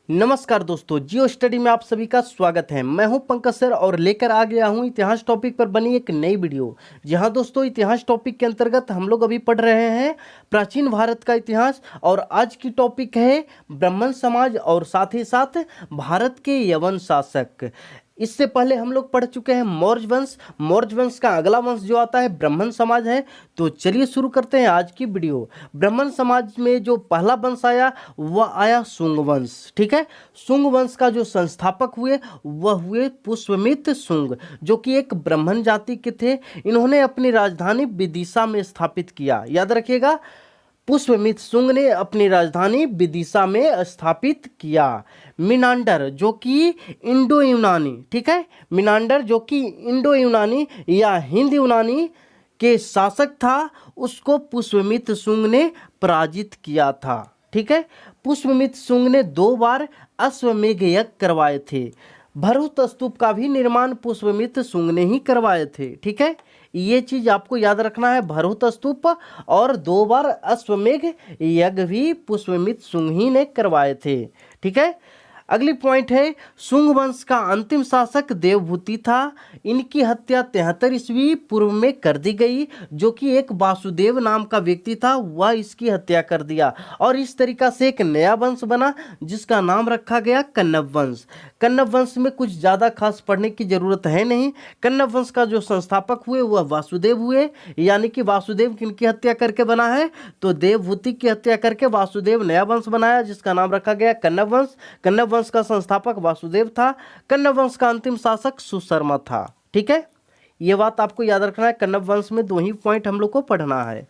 नमस्कार दोस्तों, जियो स्टडी में आप सभी का स्वागत है। मैं हूं पंकज सर और लेकर आ गया हूं इतिहास टॉपिक पर बनी एक नई वीडियो। जी हां दोस्तों, इतिहास टॉपिक के अंतर्गत हम लोग अभी पढ़ रहे हैं प्राचीन भारत का इतिहास और आज की टॉपिक है ब्राह्मण समाज और साथ ही साथ भारत के यवन शासक। इससे पहले हम लोग पढ़ चुके हैं मौर्य वंश। मौर्य वंश का अगला वंश जो आता है ब्राह्मण समाज है। तो चलिए शुरू करते हैं आज की वीडियो। ब्राह्मण समाज में जो पहला वंश आया वह आया शुंग वंश। ठीक है, शुंग वंश का जो संस्थापक हुए वह हुए पुष्यमित्र शुंग, जो कि एक ब्राह्मण जाति के थे। इन्होंने अपनी राजधानी विदिशा में स्थापित किया। याद रखिएगा, पुष्यमित्र शुंग ने अपनी राजधानी विदिशा में स्थापित किया। मिनांडर जो कि इंडो यूनानी, ठीक है, मिनांडर जो कि इंडो यूनानी या हिंद यूनानी के शासक था, उसको पुष्यमित्र शुंग ने पराजित किया था। ठीक है, पुष्यमित्र शुंग ने 2 बार अश्वमेध यज्ञ करवाए थे। भरूच स्तूप का भी निर्माण पुष्यमित्र शुंग ने ही करवाए थे। ठीक है, ये चीज आपको याद रखना है। भरूच स्तूप और 2 बार अश्वमेध यज्ञ भी पुष्यमित्र शुंग ही ने करवाए थे। ठीक है, अगली पॉइंट है शुंग वंश का अंतिम शासक देवभूति था। इनकी हत्या 73 ईस्वी पूर्व में कर दी गई। जो कि एक वासुदेव नाम का व्यक्ति था, वह इसकी हत्या कर दिया और इस तरीका से एक नया वंश बना जिसका नाम रखा गया कण्व वंश। कण्व वंश में कुछ ज़्यादा खास पढ़ने की जरूरत है नहीं। कण्व वंश का जो संस्थापक हुए वह वासुदेव हुए, यानी कि वासुदेव किनकी हत्या करके बना है, तो देवभूति की हत्या करके वासुदेव नया वंश बनाया जिसका नाम रखा गया कण्व वंश। कण्व वंश का संस्थापक वासुदेव था। कण्व वंश का अंतिम शासक सुशर्मा था। ठीक है, यह बात आपको याद रखना है। कण्व वंश में 2 ही पॉइंट हम लोग को पढ़ना है।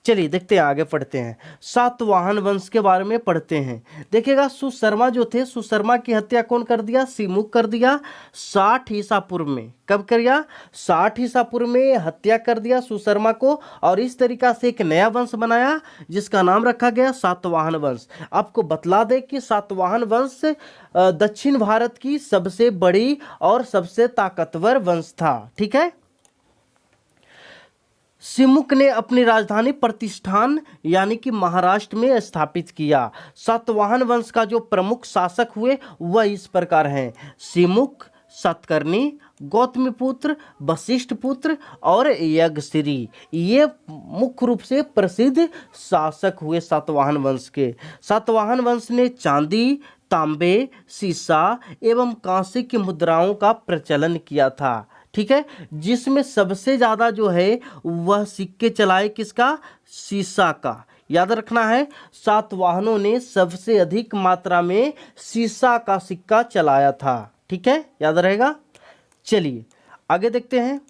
चलिए देखते हैं, आगे पढ़ते हैं। सातवाहन वंश के बारे में पढ़ते हैं। देखिएगा, सुशर्मा जो थे, सुशर्मा की हत्या कौन कर दिया? सिमुक कर दिया 60 ईसा पूर्व में। कब कर दिया? 60 ईसा पूर्व में हत्या कर दिया सुशर्मा को और इस तरीका से एक नया वंश बनाया जिसका नाम रखा गया सातवाहन वंश। आपको बतला दे कि सातवाहन वंश दक्षिण भारत की सबसे बड़ी और सबसे ताकतवर वंश था। ठीक है, सिमुक ने अपनी राजधानी प्रतिष्ठान यानी कि महाराष्ट्र में स्थापित किया। सातवाहन वंश का जो प्रमुख शासक हुए वह इस प्रकार हैं: सिमुक, सतकर्णी, गौतमीपुत्र, वशिष्ठपुत्र और यज्ञश्री। ये मुख्य रूप से प्रसिद्ध शासक हुए सातवाहन वंश के। सातवाहन वंश ने चांदी, तांबे, सीसा एवं कांसे की मुद्राओं का प्रचलन किया था। ठीक है, जिसमें सबसे ज्यादा जो है वह सिक्के चलाए किसका? सीसा का। याद रखना है, सातवाहनों ने सबसे अधिक मात्रा में सीसा का सिक्का चलाया था। ठीक है, याद रहेगा। चलिए आगे देखते हैं।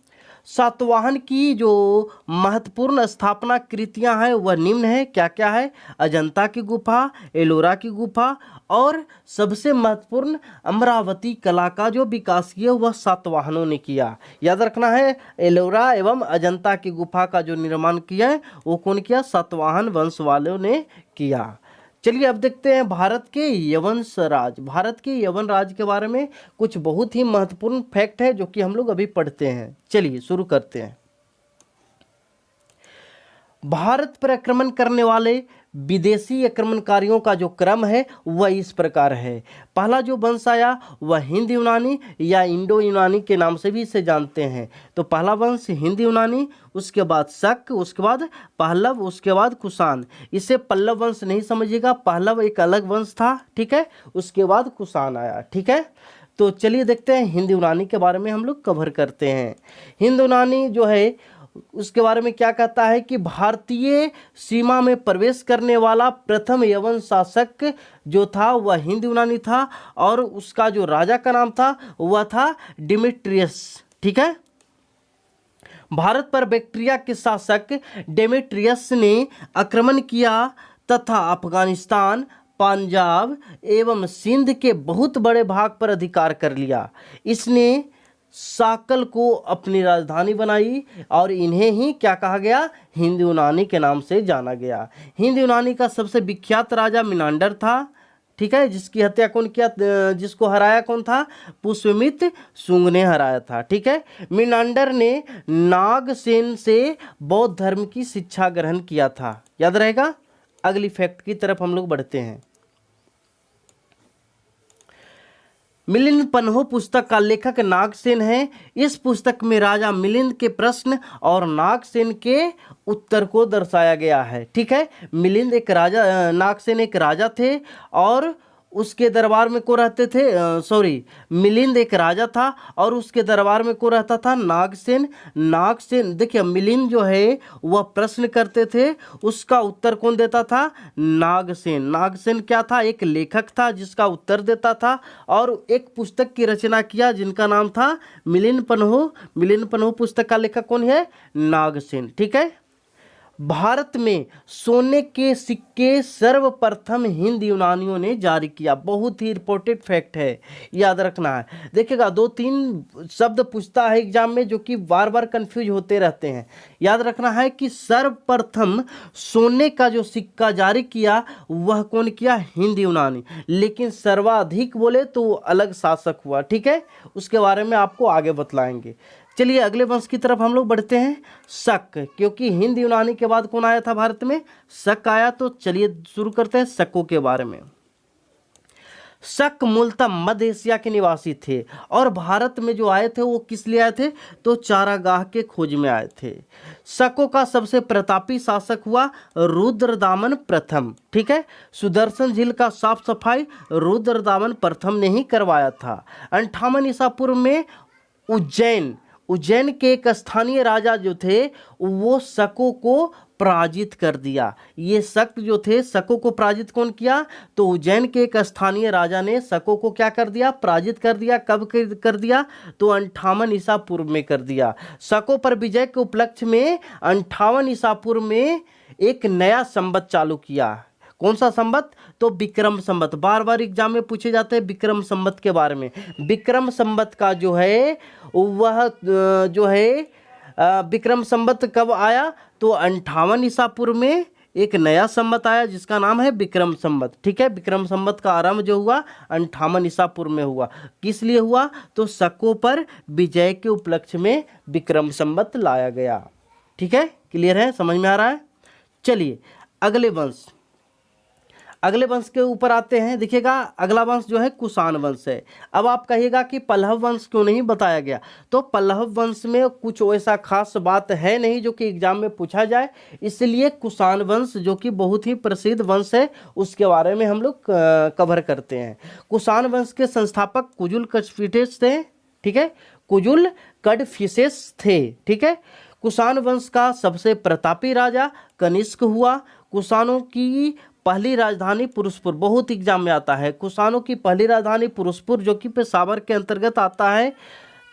सातवाहन की जो महत्वपूर्ण स्थापना कृतियां हैं वह निम्न है। क्या क्या है? अजंता की गुफा, एलोरा की गुफा और सबसे महत्वपूर्ण अमरावती कला का जो विकास किया वह सातवाहनों ने किया। याद रखना है, एलोरा एवं अजंता की गुफा का जो निर्माण किया है वो कौन किया? सातवाहन वंश वालों ने किया। चलिए अब देखते हैं भारत के यवन राज। भारत के यवन राज के बारे में कुछ बहुत ही महत्वपूर्ण फैक्ट है जो कि हम लोग अभी पढ़ते हैं। चलिए शुरू करते हैं। भारत पर आक्रमण करने वाले विदेशी आक्रमणकारियों का जो क्रम है वह इस प्रकार है। पहला जो वंश आया वह हिंद यूनानी या इंडो यूनानी के नाम से भी इसे जानते हैं। तो पहला वंश हिंद यूनानी, उसके बाद शक, उसके बाद पहलव, उसके बाद कुषाण। इसे पल्लव वंश नहीं समझिएगा, पहलव एक अलग वंश था। ठीक है, उसके बाद कुषाण आया। ठीक है, तो चलिए देखते हैं हिंद यूनानी के बारे में हम लोग कवर करते हैं। हिंद यूनानी जो है उसके बारे में क्या कहता है कि भारतीय सीमा में प्रवेश करने वाला प्रथम यवन शासक जो था वह हिंद यूनानी था और उसका जो राजा का नाम था वह था डिमेट्रियस। ठीक है, भारत पर बैक्ट्रिया के शासक डेमेट्रियस ने आक्रमण किया तथा अफगानिस्तान, पंजाब एवं सिंध के बहुत बड़े भाग पर अधिकार कर लिया। इसने साकल को अपनी राजधानी बनाई और इन्हें ही क्या कहा गया? हिंद यूनानी के नाम से जाना गया। हिंद यूनानी का सबसे विख्यात राजा मिनांडर था। ठीक है, जिसकी हत्या कौन किया? जिसको हराया कौन था? पुष्यमित्र शुंग ने हराया था। ठीक है, मिनांडर ने नागसेन से बौद्ध धर्म की शिक्षा ग्रहण किया था। याद रहेगा। अगली फैक्ट की तरफ हम लोग बढ़ते हैं। मिलिंद पन्हो पुस्तक का लेखक नागसेन है। इस पुस्तक में राजा मिलिंद के प्रश्न और नागसेन के उत्तर को दर्शाया गया है। ठीक है, मिलिंद एक राजा, नागसेन एक राजा थे और उसके दरबार में को रहते थे, मिलिंद एक राजा था और उसके दरबार में को रहता था नागसेन। नागसेन देखिए, मिलिंद जो है वह प्रश्न करते थे, उसका उत्तर कौन देता था? नागसेन। नागसेन क्या था? एक लेखक था जिसका उत्तर देता था और एक पुस्तक की रचना किया जिनका नाम था मिलिंद पन्हो। मिलिंद पन्हो पुस्तक का लेखक कौन है? नागसेन। ठीक है। भारत में सोने के सिक्के सर्वप्रथम हिंद यूनानियों ने जारी किया। बहुत ही इंपॉर्टेंट फैक्ट है, याद रखना है। देखिएगा, 2-3 शब्द पूछता है एग्जाम में जो कि बार बार कंफ्यूज होते रहते हैं। याद रखना है कि सर्वप्रथम सोने का जो सिक्का जारी किया वह कौन किया? हिंद यूनानी। लेकिन सर्वाधिक बोले तो अलग शासक हुआ। ठीक है, उसके बारे में आपको आगे बतलाएंगे। चलिए अगले वंश की तरफ हम लोग बढ़ते हैं। शक, क्योंकि हिंद यूनानी के बाद कौन आया था भारत में? शक आया। तो चलिए शुरू करते हैं शकों के बारे में। शक मूलतः मध्य एशिया के निवासी थे और भारत में जो आए थे वो किस लिए आए थे? तो चारागाह के खोज में आए थे। शकों का सबसे प्रतापी शासक हुआ रुद्रदामन प्रथम। ठीक है, सुदर्शन झील का साफ सफाई रुद्रदामन प्रथम ने ही करवाया था। 58 ईसा पूर्व में उज्जैन के एक स्थानीय राजा जो थे वो शकों को पराजित कर दिया। ये शक जो थे, शकों को पराजित कौन किया? तो उज्जैन के एक स्थानीय राजा ने शकों को क्या कर दिया? पराजित कर दिया। कब कर दिया? तो 58 ईसा पूर्व में कर दिया। शकों पर विजय के उपलक्ष्य में 58 ईसा पूर्व में एक नया संवत चालू किया। कौन सा संवत? तो विक्रम संवत। बार बार एग्जाम में पूछे जाते हैं विक्रम संवत के बारे में। विक्रम संवत का जो है वह जो है विक्रम संवत कब आया? तो 58 ईसा पूर्व में एक नया संवत आया जिसका नाम है विक्रम संवत। ठीक है, विक्रम संवत का आरंभ जो हुआ 58 ईसा पूर्व में हुआ। किस लिए हुआ? तो शकों पर विजय के उपलक्ष्य में विक्रम संवत लाया गया। ठीक है, क्लियर है? समझ में आ रहा है? चलिए अगले वंश के ऊपर आते हैं। देखिएगा, अगला वंश जो है कुषाण वंश है। अब आप कहिएगा कि पल्लव वंश क्यों नहीं बताया गया? तो पल्लव वंश में कुछ ऐसा खास बात है नहीं जो कि एग्जाम में पूछा जाए, इसलिए कुषाण वंश जो कि बहुत ही प्रसिद्ध वंश है उसके बारे में हम लोग कवर करते हैं। कुषाण वंश के संस्थापक कुजुल कडफिसेस थे। ठीक है, कुजुल कडफिसेस थे। ठीक है, कुषाण वंश का सबसे प्रतापी राजा कनिष्क हुआ। कुषाणों की पहली राजधानी पुरुषपुर, बहुत एग्जाम में आता है। कुषाणों की पहली राजधानी पुरुषपुर जो कि पेशावर के अंतर्गत आता है,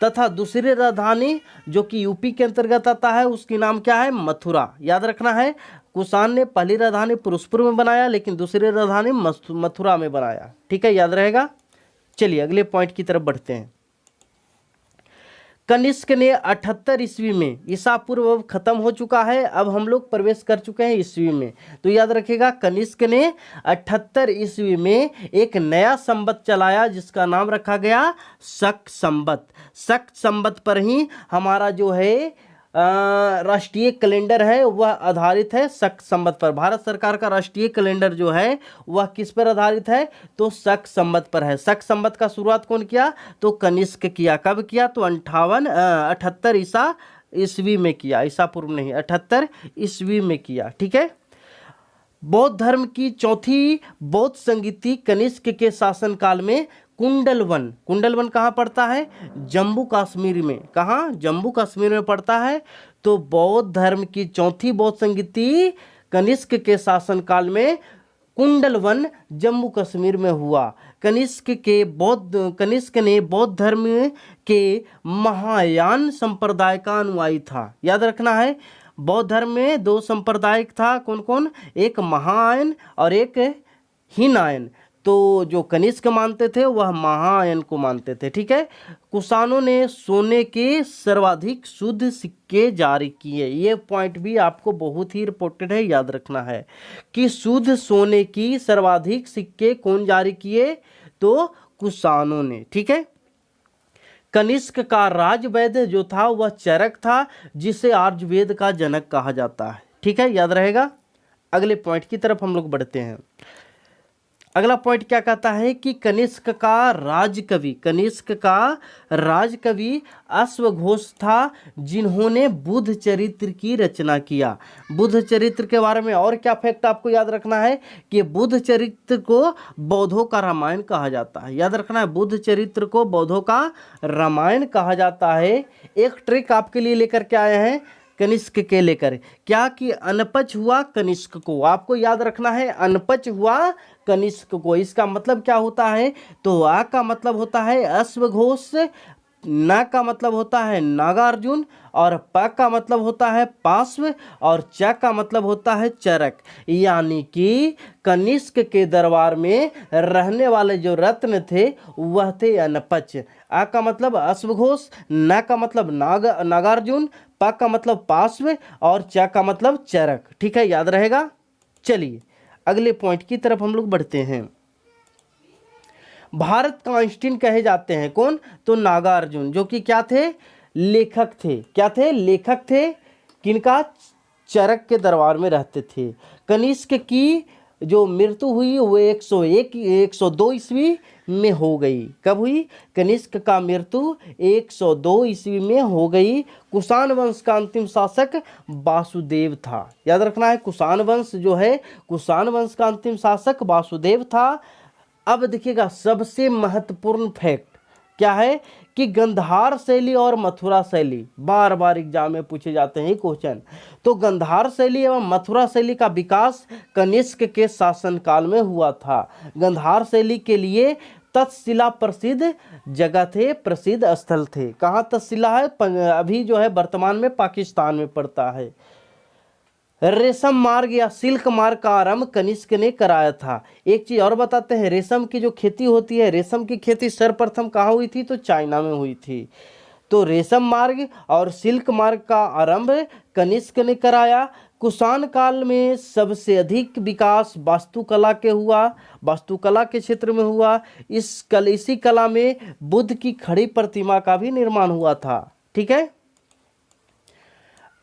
तथा दूसरी राजधानी जो कि यूपी के अंतर्गत आता है उसकी नाम क्या है? मथुरा। याद रखना है, कुषाण ने पहली राजधानी पुरुषपुर में बनाया लेकिन दूसरी राजधानी मथुरा में बनाया। ठीक है, याद रहेगा। चलिए अगले पॉइंट की तरफ बढ़ते हैं। कनिष्क ने 78 ईस्वी में, ईसा पूर्व अब खत्म हो चुका है, अब हम लोग प्रवेश कर चुके हैं ईस्वी में। तो याद रखिएगा, कनिष्क ने 78 ईस्वी में एक नया संवत चलाया जिसका नाम रखा गया शक संवत। शक संवत पर ही हमारा जो है राष्ट्रीय कैलेंडर है वह आधारित है शक संवत पर। भारत सरकार का राष्ट्रीय कैलेंडर जो है वह किस पर आधारित है? तो शक संवत पर है। शक संवत का शुरुआत कौन किया? तो कनिष्क किया। कब किया? तो 78 ईसा ईस्वी में किया। ईसा पूर्व नहीं, 78 ईस्वी में किया। ठीक है, बौद्ध धर्म की चौथी बौद्ध संगीति कनिष्क के शासनकाल में कुंडलवन कहाँ पड़ता है? जम्मू कश्मीर में। कहाँ? जम्मू कश्मीर में पड़ता है। तो बौद्ध धर्म की चौथी बौद्ध संगीति कनिष्क के शासनकाल में कुंडलवन जम्मू कश्मीर में हुआ। कनिष्क ने बौद्ध धर्म के महायान संप्रदाय का अनुयायी था। याद रखना है, बौद्ध धर्म में 2 संप्रदाय था। कौन कौन? एक महायान और एक हीनयान। तो जो कनिष्क मानते थे वह महायान को मानते थे। ठीक है, कुषाणों ने सोने के सर्वाधिक शुद्ध सिक्के जारी किए। ये पॉइंट भी आपको बहुत ही इंपॉर्टेंट है, याद रखना है कि शुद्ध सोने की सर्वाधिक सिक्के कौन जारी किए? तो कुषाणों ने। ठीक है, कनिष्क का राजवैद्य जो था वह चरक था जिसे आर्यवेद का जनक कहा जाता है। ठीक है, याद रहेगा। अगले पॉइंट की तरफ हम लोग बढ़ते हैं। अगला पॉइंट क्या कहता है कि कनिष्क का राजकवि अश्वघोष था जिन्होंने बुद्ध चरित्र की रचना किया। बुद्ध चरित्र के बारे में और क्या फैक्ट आपको याद रखना है कि बुद्ध चरित्र को बौद्धों का रामायण कहा जाता है। याद रखना है, बुद्ध चरित्र को बौद्धों का रामायण कहा जाता है। एक ट्रिक आपके लिए लेकर के आए हैं कनिष्क के लेकर, क्या कि अनपच हुआ कनिष्क को। आपको याद रखना है अनपच हुआ कनिष्क को। इसका मतलब क्या होता है, तो आ का मतलब होता है अश्वघोष, ना का मतलब होता है नागार्जुन, और प का मतलब होता है पार्श्व, और च का मतलब होता है चरक। यानी कि कनिष्क के दरबार में रहने वाले जो रत्न थे वह थे अनपच। आ का मतलब अश्वघोष, ना का मतलब नागार्जुन, प का मतलब पार्श्व, और च का मतलब चरक। ठीक है, याद रहेगा। चलिए अगले पॉइंट की तरफ हम लोग बढ़ते हैं। भारत का आइंस्टीन कहे जाते हैं कौन, तो नागार्जुन, जो कि क्या थे, लेखक थे। क्या थे, लेखक थे। किनका, चरक के दरबार में रहते थे। कनिष्क की जो मृत्यु हुई वो 102 ईस्वी में हो गई। कब हुई, कनिष्क का मृत्यु 102 ईस्वी में हो गई। कुषाण वंश का अंतिम शासक वासुदेव था। याद रखना है, कुषाण वंश जो है, कुषाण वंश का अंतिम शासक वासुदेव था। अब देखिएगा सबसे महत्वपूर्ण फैक्ट क्या है कि गंधार शैली और मथुरा शैली बार बार एग्जाम में पूछे जाते हैं क्वेश्चन। तो गंधार शैली एवं मथुरा शैली का विकास कनिष्क के शासनकाल में हुआ था। गंधार शैली के लिए तक्षशिला प्रसिद्ध जगह थे, प्रसिद्ध स्थल थे। कहाँ तक्षशिला है, अभी जो है वर्तमान में पाकिस्तान में पड़ता है। रेशम मार्ग या सिल्क मार्ग का आरंभ कनिष्क ने कराया था। एक चीज और बताते हैं, रेशम की जो खेती होती है, रेशम की खेती सर्वप्रथम कहाँ हुई थी, तो चाइना में हुई थी। तो रेशम मार्ग और सिल्क मार्ग का आरंभ कनिष्क ने कराया। कुषाण काल में सबसे अधिक विकास वास्तुकला के हुआ, वास्तुकला के क्षेत्र में हुआ। इसी कला में बुद्ध की खड़ी प्रतिमा का भी निर्माण हुआ था। ठीक है,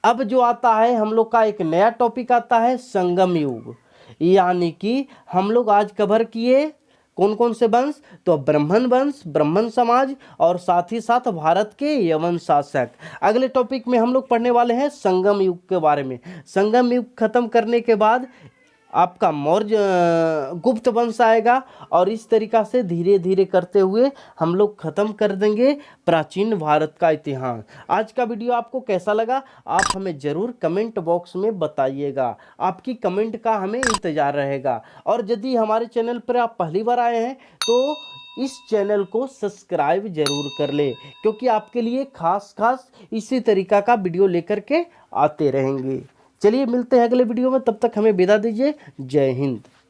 अब जो आता है हम लोग का एक नया टॉपिक आता है संगम युग। यानी कि हम लोग आज कवर किए कौन कौन से वंश, तो ब्राह्मण वंश, ब्राह्मण समाज, और साथ ही साथ भारत के यवन शासक। अगले टॉपिक में हम लोग पढ़ने वाले हैं संगम युग के बारे में। संगम युग खत्म करने के बाद आपका मौर्य गुप्त वंश आएगा, और इस तरीका से धीरे धीरे करते हुए हम लोग खत्म कर देंगे प्राचीन भारत का इतिहास। आज का वीडियो आपको कैसा लगा आप हमें ज़रूर कमेंट बॉक्स में बताइएगा। आपकी कमेंट का हमें इंतज़ार रहेगा। और यदि हमारे चैनल पर आप पहली बार आए हैं तो इस चैनल को सब्सक्राइब जरूर कर ले, क्योंकि आपके लिए खास इसी तरीका का वीडियो लेकर के आते रहेंगे। चलिए मिलते हैं अगले वीडियो में, तब तक हमें विदा दीजिए। जय हिंद।